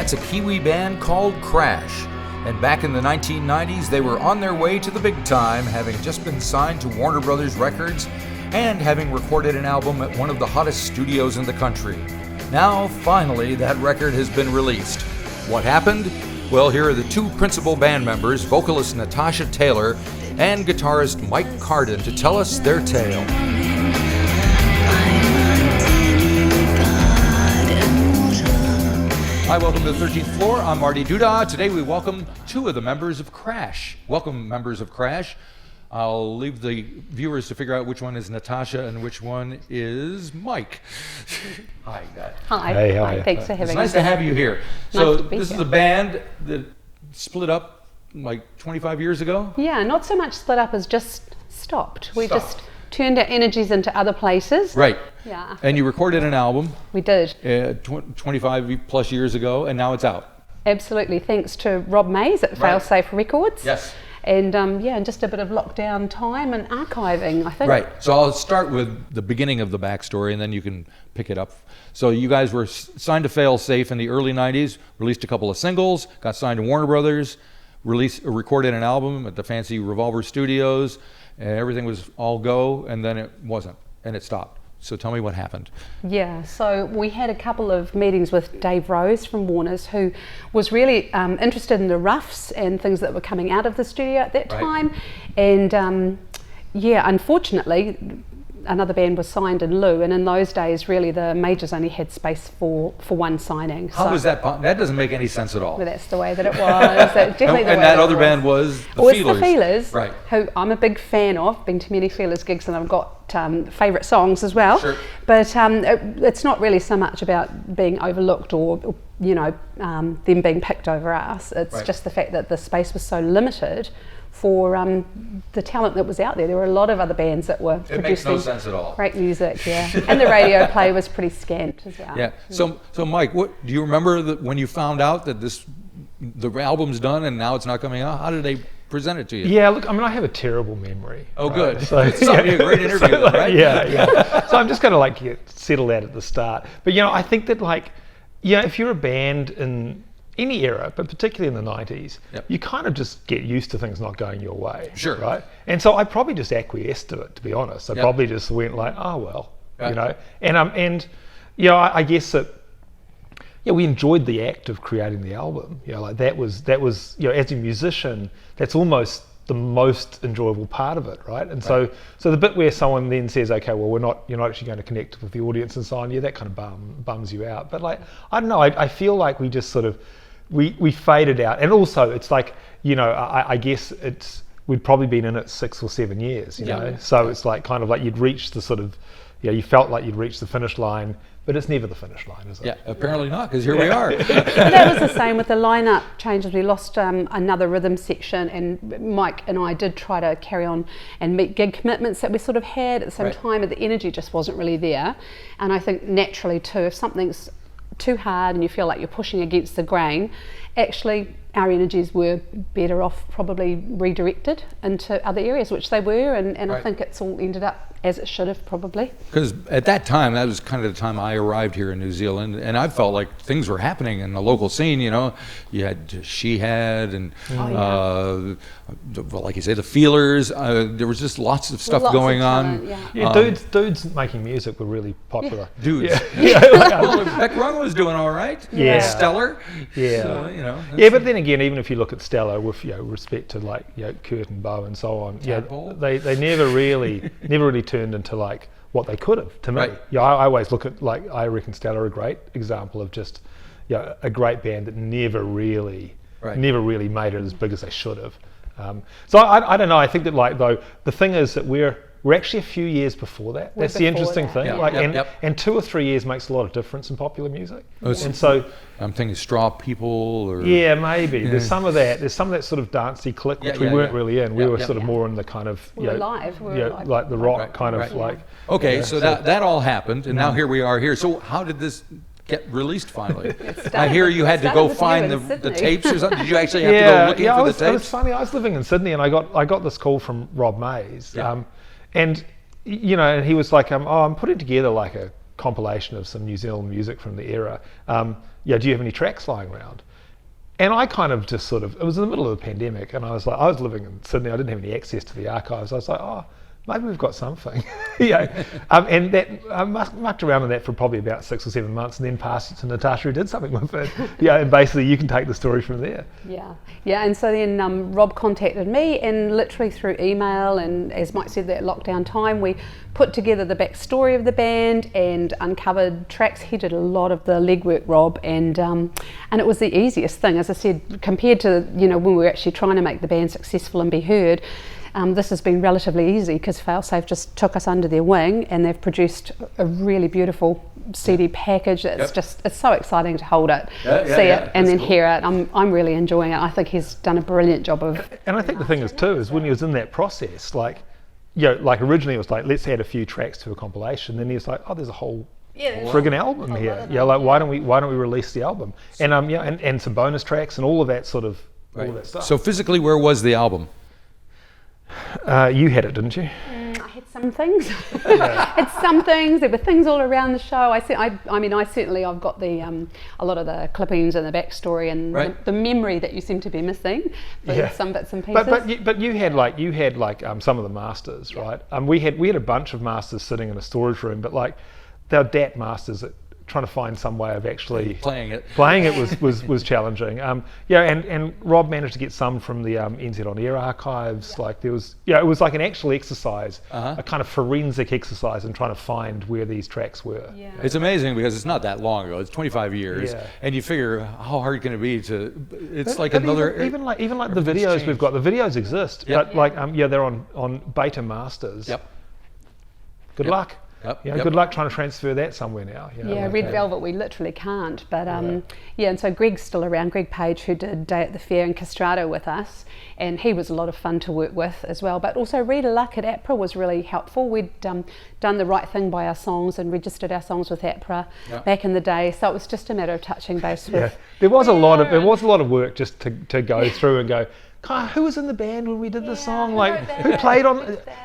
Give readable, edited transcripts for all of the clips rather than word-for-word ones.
That's a Kiwi band called Crash. And back in the 1990s, they were on their way to the big time, having just been signed to Warner Brothers Records and having recorded an album at one of the hottest studios in the country. Now, finally, that record has been released. What happened? Well, here are the two principal band members, vocalist Natasha Taylor and guitarist Mike Carden, to tell us their tale. Hi, welcome to the 13th floor. I'm Marty Duda. Today we welcome two of the members of Crash. Welcome, members of Crash. I'll leave the viewers to figure out which one is Natasha and which one is Mike. Hi, guys. Hi. Hey, how are you? Thanks for having us. It's nice to have you here. Nice So to be this here. is a band that split up like 25 years ago? Yeah, not so much split up as just stopped. We Stopped. just turned our energies into other places. Right. Yeah, And you recorded an album we did. 25 plus years ago, and now it's out. Absolutely. Thanks to Rob Mays at Right. Failsafe Records. Yes. And and just a bit of lockdown time and archiving, I think. Right. So I'll start with the beginning of the backstory, and then you can pick it up. So you guys were signed to Failsafe in the early 90s, released a couple of singles, got signed to Warner Brothers, recorded an album at the fancy Revolver Studios, and everything was all go, and then it wasn't, and it stopped. So tell me what happened. Yeah, so we had a couple of meetings with Dave Rose from Warner's, who was really interested in the roughs and things that were coming out of the studio at that Right. time. And unfortunately, another band was signed in lieu, and in those days, really the majors only had space for one signing. How was that? That doesn't make any sense at all. Well, that's the way that it was. That's definitely the And way that it other was. band was the Well, it's Feelers. the Feelers, Right. who I'm a big fan of. Been to many Feelers gigs, and I've got favourite songs as well. Sure. But it's not really so much about being overlooked or them being picked over us. It's Right. just the fact that the space was so limited for the talent that was out there. There were a lot of other bands that were It makes producing no sense at all. great music, yeah. And the radio play was pretty scant as well. Yeah. So Mike, what do you remember that when you found out that the album's done and now it's not coming out? How did they present it to you? Yeah, look, I mean, I have a terrible memory. Oh, right? good. So, It's going to be a great interview, so, like, right? Yeah. So I'm just going to get settled out at the start. But I think that if you're a band in any era, but particularly in the 90s, Yep. you kind of just get used to things not going your way. Sure. Right? And so I probably just acquiesced to it, to be honest. I Yep. probably just went like, oh, well, Right. I guess that, we enjoyed the act of creating the album. That was as a musician, that's almost the most enjoyable part of it, right? And so the bit where someone then says, okay, well, you're not actually going to connect with the audience and so on, that kind of bums you out. But I don't know, I feel like we just sort of we faded out, and also it's I guess we'd probably been in it 6 or 7 years, you know. So it's kind of you'd reached the sort of you felt like you'd reached the finish line. But it's never the finish line, is it? Yeah, apparently not, because here we are. That was the same with the lineup changes. We lost another rhythm section, and Mike and I did try to carry on and meet gig commitments that we sort of had at the same Right. time, but the energy just wasn't really there. And I think naturally too, if something's too hard and you feel like you're pushing against the grain, actually our energies were better off probably redirected into other areas, which they were, and I Right. think it's all ended up as it should have probably. Because at that time, that was kind of the time I arrived here in New Zealand, and I felt like things were happening in the local scene. You had She Had, and like you say, the Feelers. There was just lots of stuff Lots of going talent, on. yeah. Dudes making music were really popular. Dudes. Yeah. Well, Beck Rung was doing all right. Yeah. Stellar. Yeah. So, But then again, even if you look at Stella with respect to Kurt and Bo and so on, Tadpole. they never really turned into what they could have. To me, Right. I always look at I reckon Stella are a great example of just a great band that never really made it as big as they should have. So I don't know. I think that though the thing is that we're actually a few years before that. That's the interesting thing. And 2 or 3 years makes a lot of difference in popular music. And so I'm thinking Straw People, or maybe there's some of that. There's some of that sort of dancey click which we weren't really in. We were sort of more in the kind of We were live. We were live. like the rock Right, kind right. of like. Okay, so that all happened, and now here we are here. So how did this get released finally? I hear you had to go find the tapes or something. Did you actually have to go looking for the tapes? It was funny. I was living in Sydney, and I got this call from Rob Mays, and and he was like, I'm putting together compilation of some New Zealand music from the era. Do you have any tracks lying around? And I kind of just sort of, it was in the middle of the pandemic, and I was living in Sydney, I didn't have any access to the archives. I was like, oh, maybe we've got something. And that I mucked around on that for probably about 6 or 7 months, and then passed it to Natasha, who did something with it. And basically you can take the story from there. Yeah, and so then Rob contacted me, and literally through email, and as Mike said, that lockdown time, we put together the backstory of the band and uncovered tracks. He did a lot of the legwork, Rob, and it was the easiest thing, as I said, compared to when we were actually trying to make the band successful and be heard. This has been relatively easy because Failsafe just took us under their wing, and they've produced a really beautiful CD package. It's so exciting to hold it, see it, and then hear it. I'm really enjoying it. I think he's done a brilliant job of. And I think the thing is too is when he was in that process, like originally it was like, let's add a few tracks to a compilation. Then he was like, oh, there's a whole friggin' album here. Why don't we release the album? And and some bonus tracks and all of that sort of all of that stuff. So physically, where was the album? You had it, didn't you? I had some things. Had some things. There were things all around the show. I've got the a lot of the clippings and the backstory and the memory that you seem to be missing. But some bits and pieces. But you had some of the masters, right? We had a bunch of masters sitting in a storage room, but like they're DAT masters that trying to find some way of actually playing it was challenging. And Rob managed to get some from the NZ On Air archives. Like there was, it was like an actual exercise, a kind of forensic exercise in trying to find where these tracks were. Yeah. It's amazing because it's not that long ago. It's 25 years, and you figure how hard can it be to? It's like another. Even like the videos we've got. The videos exist, but they're on beta masters. Yep. Good luck. Good luck trying to transfer that somewhere now. Red Velvet we literally can't, but and so Greg's still around, Greg Page, who did Day at the Fair and Castrato with us, and he was a lot of fun to work with as well. But also Rita Luck at APRA was really helpful. We'd done the right thing by our songs and registered our songs with APRA back in the day, so it was just a matter of touching base with. There was a lot of work just to go through and go, God, who was in the band when we did this song? Like,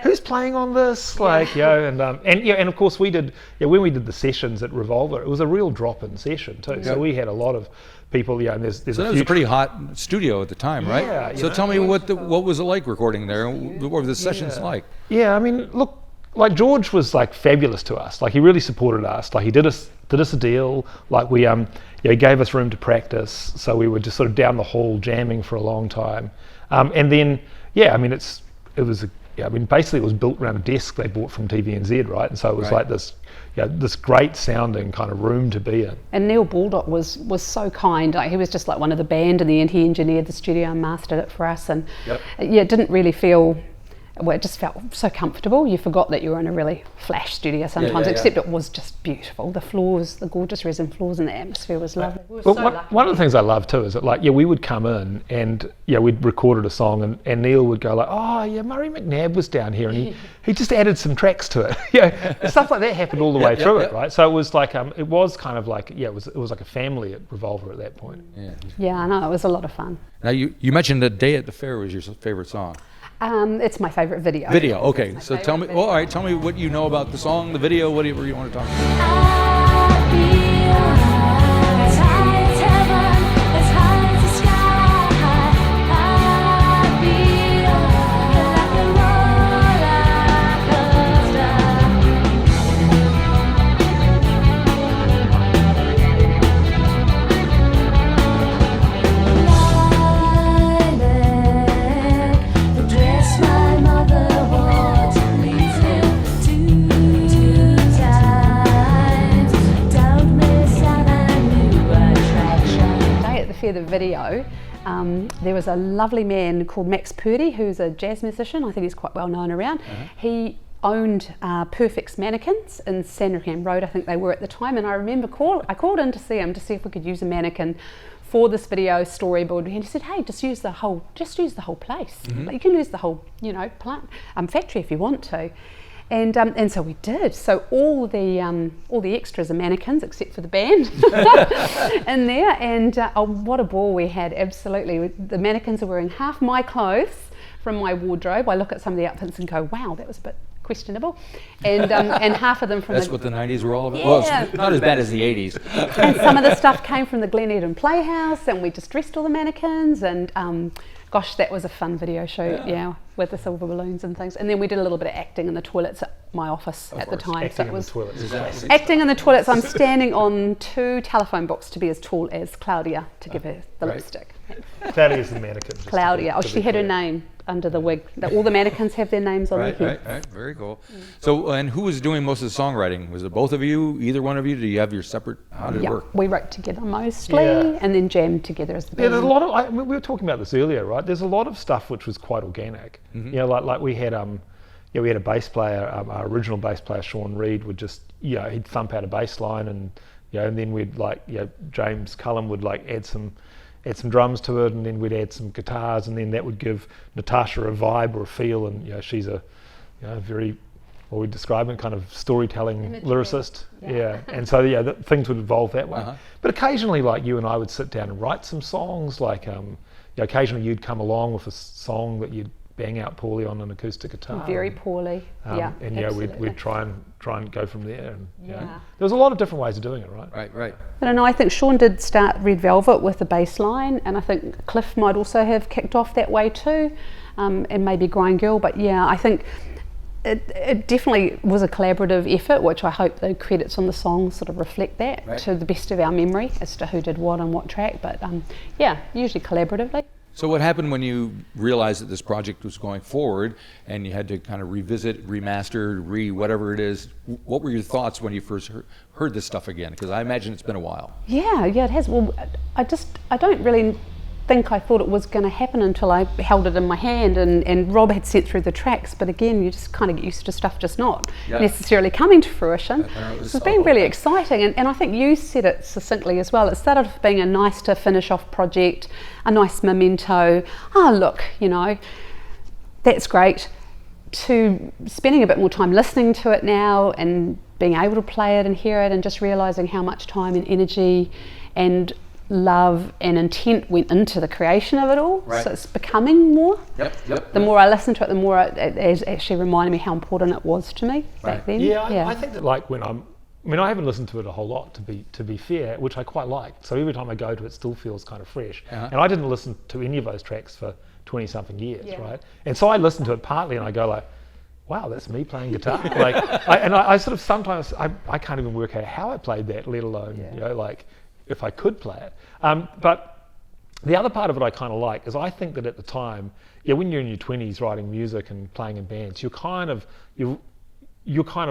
who's playing on this? Like, and of course we did. When we did the sessions at Revolver, it was a real drop-in session too. So we had a lot of people. And there's so it was a pretty hot studio at the time, right? Yeah. So tell me what was it like recording there? What were the sessions like? Yeah, I mean, look, like George was like fabulous to us. Like he really supported us. Like he did us a deal. Like we he gave us room to practice, so we were just sort of down the hall jamming for a long time. And then, basically it was built around a desk they bought from TVNZ, right? And so it was like this, this great sounding kind of room to be in. And Neil Baldock was so kind. Like, he was just like one of the band, in the end he engineered the studio and mastered it for us. And it didn't really feel. Well, it just felt so comfortable. You forgot that you were in a really flash studio sometimes, except it was just beautiful. The floors, the gorgeous resin floors, and the atmosphere was lovely. We were so lucky. One of the things I love too is that we would come in and we'd recorded a song and Neil would go like, oh yeah, Murray McNabb was down here and he just added some tracks to it. Stuff like that happened all the way through it, right? So it was like it was kind of like it was like a family at Revolver at that point. Yeah, I know, it was a lot of fun. Now you mentioned that Day at the Fair was your favorite song. It's my favourite video. Okay. So tell me. All right. Tell me what you know about the song, the video, whatever you want to talk about. The video, there was a lovely man called Max Purdy, who's a jazz musician. I think he's quite well known around. He owned Perfect's Mannequins in Sandringham Road, I think they were at the time, and I remember I called in to see him to see if we could use a mannequin for this video storyboard, and he said, hey, just use the whole place. Like, you can use the whole plant factory if you want to. And so we did. So all the extras are mannequins except for the band in there. And what a ball we had! Absolutely, the mannequins are wearing half my clothes from my wardrobe. I look at some of the outfits and go, wow, that was a bit questionable, and half of them from That's what the 90s were all about. Well, it's not as bad as the 80s. And some of the stuff came from the Glen Eden Playhouse, and we just dressed all the mannequins, and gosh, that was a fun video shoot, with the silver balloons and things. And then we did a little bit of acting in the toilets at my office at the time. Acting in the toilets. Acting in the toilets. I'm standing on 2 telephone books to be as tall as Claudia to give her the lipstick. Claudia's the mannequin. Claudia. She had her name under the wig. All the mannequins have their names on their head. Right. Very cool. So, and who was doing most of the songwriting? Was it both of you? Either one of you? Do you have your separate? How did it work? We wrote together mostly, and then jammed together as the band. Yeah, there's a lot of. We were talking about this earlier, right? There's a lot of stuff which was quite organic. You know, like we had we had a bass player. Our original bass player, Sean Reed, would just he'd thump out a bass line, and and then we'd James Cullen would add some drums to it, and then we'd add some guitars, and then that would give Natasha a vibe or a feel, and she's a very, what we describe it, kind of storytelling lyricist. And so things would evolve that way. But occasionally, you and I would sit down and write some songs. Occasionally you'd come along with a song that you'd bang out poorly on an acoustic guitar. Very poorly. And we'd try and go from there. And there was a lot of different ways of doing it, right? Right. I don't know, I think Sean did start Red Velvet with the bass line, and I think Cliff might also have kicked off that way too, and maybe Grind Girl, but I think it definitely was a collaborative effort, which I hope the credits on the song sort of reflect that to the best of our memory as to who did what on what track, but usually collaboratively. So what happened when you realized that this project was going forward and you had to kind of revisit, remaster, whatever it is? What were your thoughts when you first heard this stuff again? Because I imagine it's been a while. Yeah, it has. Well, I don't really think I thought it was going to happen until I held it in my hand, and Rob had sent through the tracks, but again, you just kind of get used to stuff just not necessarily coming to fruition. It's been really exciting, and I think you said it succinctly as well. It started off being a nice to finish off project, a nice memento. Look, that's great, to spending a bit more time listening to it now and being able to play it and hear it and just realising how much time and energy and love and intent went into the creation of it all. So it's becoming more. The more I listen to it, the more it actually reminded me how important it was to me back then. I think that I haven't listened to it a whole lot, to be fair, which I quite like. So every time I go to it, still feels kind of fresh. And I didn't listen to any of those tracks for 20 something years, right? And so I listen to it partly and I go wow, that's me playing guitar. I sort of sometimes I can't even work out how I played that, let alone if I could play it. But the other part of it I kind of like is I think that at the time, when you're in your 20s writing music and playing in bands, you're kind of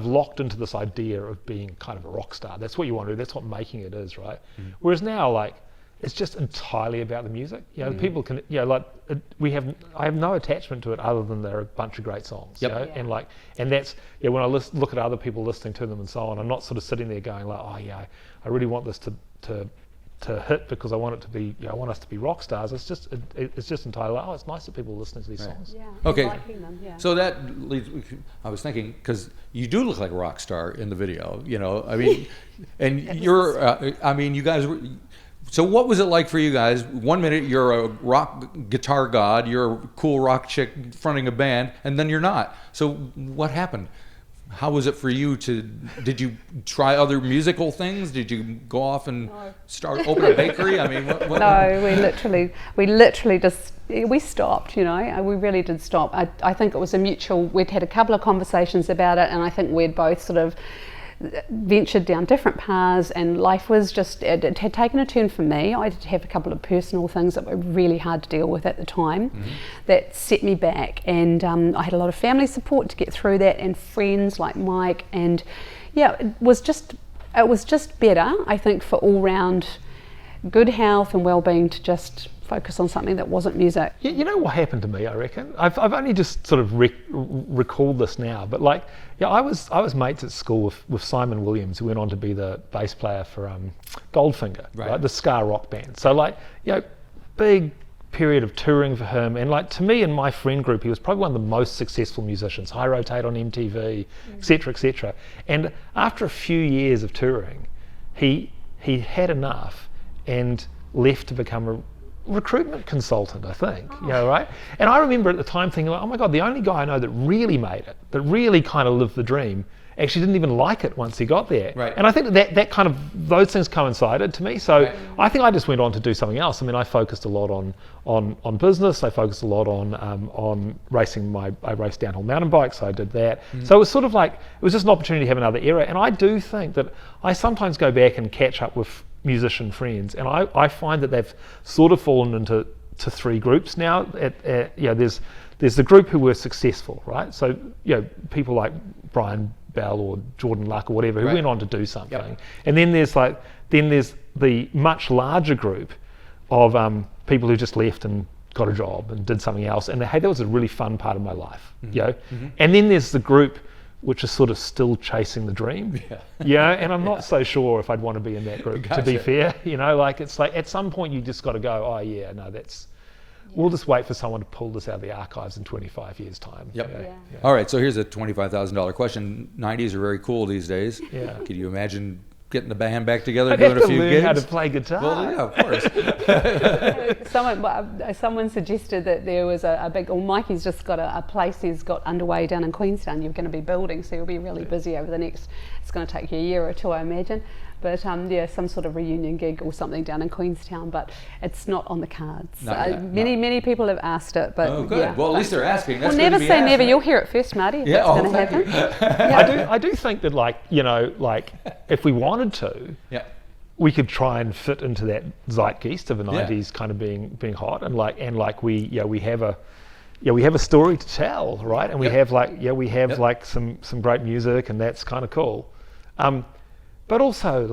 locked into this idea of being kind of a rock star. That's what you want to do. That's what making it is, right? Whereas now, it's just entirely about the music. People can, I have no attachment to it other than they're a bunch of great songs. And that's, when I look at other people listening to them and so on, I'm not sort of sitting there going I really want this to hit because I want it to be, I want us to be rock stars. It's just entirely it's nice that people are listening to these songs. Okay. Liking them, So that leads, I was thinking, because you do look like a rock star in the video, I mean, and you're, you guys were. So what was it like for you guys? 1 minute you're a rock guitar god, you're a cool rock chick fronting a band, and then you're not. So what happened? How was it for you did you try other musical things? Did you go off and open a bakery? I mean, what? No, we literally just, we stopped, we really did stop. I think it was a mutual, we'd had a couple of conversations about it, and I think we'd both sort of ventured down different paths, and life was just, it had taken a turn for me. I did have a couple of personal things that were really hard to deal with at the time that set me back, and I had a lot of family support to get through that, and friends like Mike, and it was just better, I think, for all round good health and well-being to just focus on something that wasn't music. You know what happened to me, I reckon? I've only just sort of recalled this now, but I was mates at school with Simon Williams, who went on to be the bass player for Goldfinger, right? The ska rock band. So big period of touring for him, and to me and my friend group, he was probably one of the most successful musicians. High Rotate on MTV, etc., etc. And after a few years of touring, he had enough and left to become recruitment consultant, I think, right? And I remember at the time thinking, like, oh my God, the only guy I know that really made it, that really kind of lived the dream, actually didn't even like it once he got there. Right. And I think that kind of, those things coincided to me. So I think I just went on to do something else. I mean, I focused a lot on business. I focused a lot on racing. I raced downhill mountain bikes, so I did that. So it was sort of like, it was just an opportunity to have another era. And I do think that I sometimes go back and catch up with musician friends, and I find that they've sort of fallen into three groups now. There's the group who were successful, right? So people like Brian Bell or Jordan Luck or whatever who went on to do something, and then there's the much larger group of people who just left and got a job and did something else, and hey, that was a really fun part of my life, and then there's the group which is sort of still chasing the dream, and I'm not so sure if I'd want to be in that group. To be fair, like it's like at some point you just got to go, oh yeah, no, that's. We'll just wait for someone to pull this out of the archives in 25 years' time. All right, so here's a $25,000 question. 90s are very cool these days. Can you imagine getting the band back together, doing a few gigs? I'd have to learn how to play guitar. Well, yeah, of course. Someone suggested that there was a big, Mikey's just got a place he's got underway down in Queenstown you're going to be building, so you'll be really busy over the next, it's going to take you a year or two, I imagine. But some sort of reunion gig or something down in Queenstown, but it's not on the cards. Many people have asked it, but oh, good. Well, at least they're asking. That's never say never. You'll hear it first, Marty. If that's going to happen. I do think that, like if we wanted to, we could try and fit into that zeitgeist of the 90s kind of being hot, and we have a story to tell, right? And we have like some great music, and that's kind of cool. But also,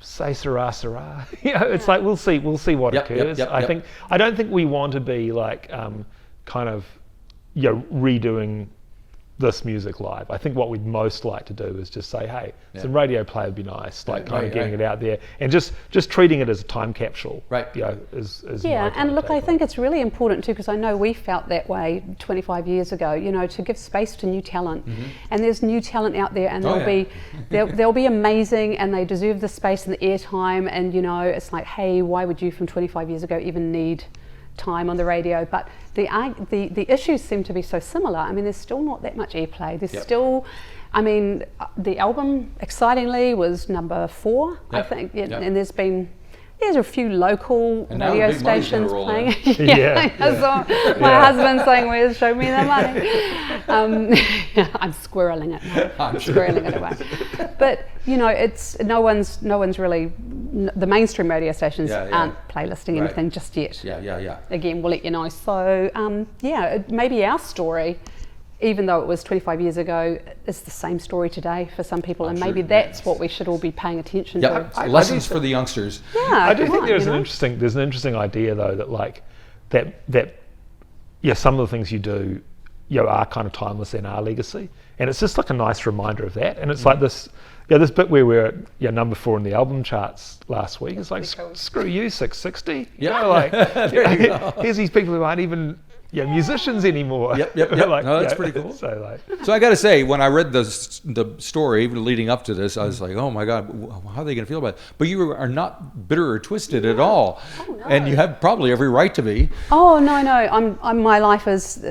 say Sarah, Sarah. It's like we'll see what occurs. I don't think we want to be kind of redoing this music live. I think what we'd most like to do is just say, hey, some radio play would be nice, getting it out there and just treating it as a time capsule. Right. And look, I think it's really important too, because I know we felt that way 25 years ago, to give space to new talent. And there's new talent out there, and they'll be amazing, and they deserve the space and the airtime, and it's like, hey, why would you from 25 years ago even need time on the radio? But the issues seem to be so similar. I mean, there's still not that much airplay. There's still, I mean, the album, excitingly, was number 4, I think, and there's a few local radio stations playing. My husband's saying, show me the money. I'm squirreling it now. I'm squirreling it away. But it's no one's really, the mainstream radio stations aren't playlisting anything just yet. Again, we'll let you know. So maybe our story, even though it was 25 years ago, it's the same story today for some people, and maybe that's what we should all be paying attention to. Lessons for the youngsters. I do think there's an interesting idea though that some of the things you do are kind of timeless in our legacy, and it's just like a nice reminder of that. And it's like this bit where we're at number 4 in the album charts last week. It's like, screw you, 660. There you go. Here's these people who aren't even musicians anymore. That's pretty cool. So I got to say, when I read the story leading up to this, I was like, oh my God, how are they going to feel about it? But you are not bitter or twisted at all. Oh, no. And you have probably every right to be. Oh, no. My life is,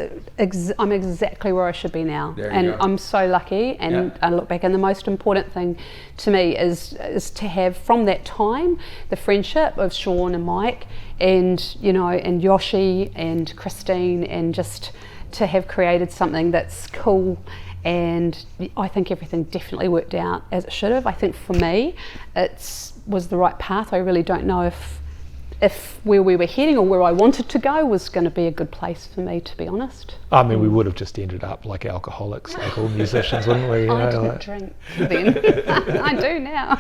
I'm exactly where I should be now. And I'm so lucky. And I look back, and the most important thing to me is to have, from that time, the friendship of Sean and Mike, and and Yoshi and Christine, and just to have created something that's cool. And I think everything definitely worked out as it should have. I think for me it was the right path. I really don't know if where we were heading or where I wanted to go was going to be a good place for me, to be honest. I mean, we would have just ended up like alcoholics, like all musicians, wouldn't we? I didn't drink then. I do now.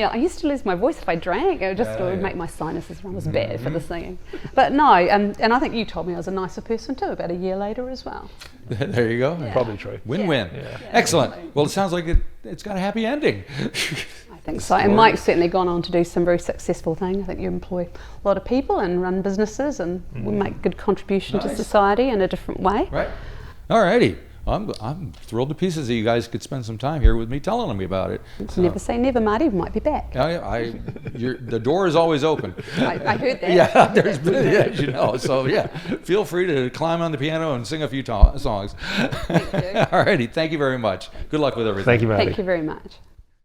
I used to lose my voice if I drank. It would make my sinuses run. It was bad for the singing. But no, and I think you told me I was a nicer person too about a year later as well. There you go. Probably true. Win-win. Excellent. Well, it sounds like it's got a happy ending. I think so. And Mike's certainly gone on to do some very successful things. I think you employ a lot of people and run businesses, and we make good contribution to society in a different way. Right. All righty. I'm thrilled to pieces that you guys could spend some time here with me telling me about it. So, Never say never, Marty. We might be back. The door is always open. I heard that. Yeah, there's been, as you know. So yeah, feel free to climb on the piano and sing a few songs. Thank you. All righty, thank you very much. Good luck with everything. Thank you, Marty. Thank you very much.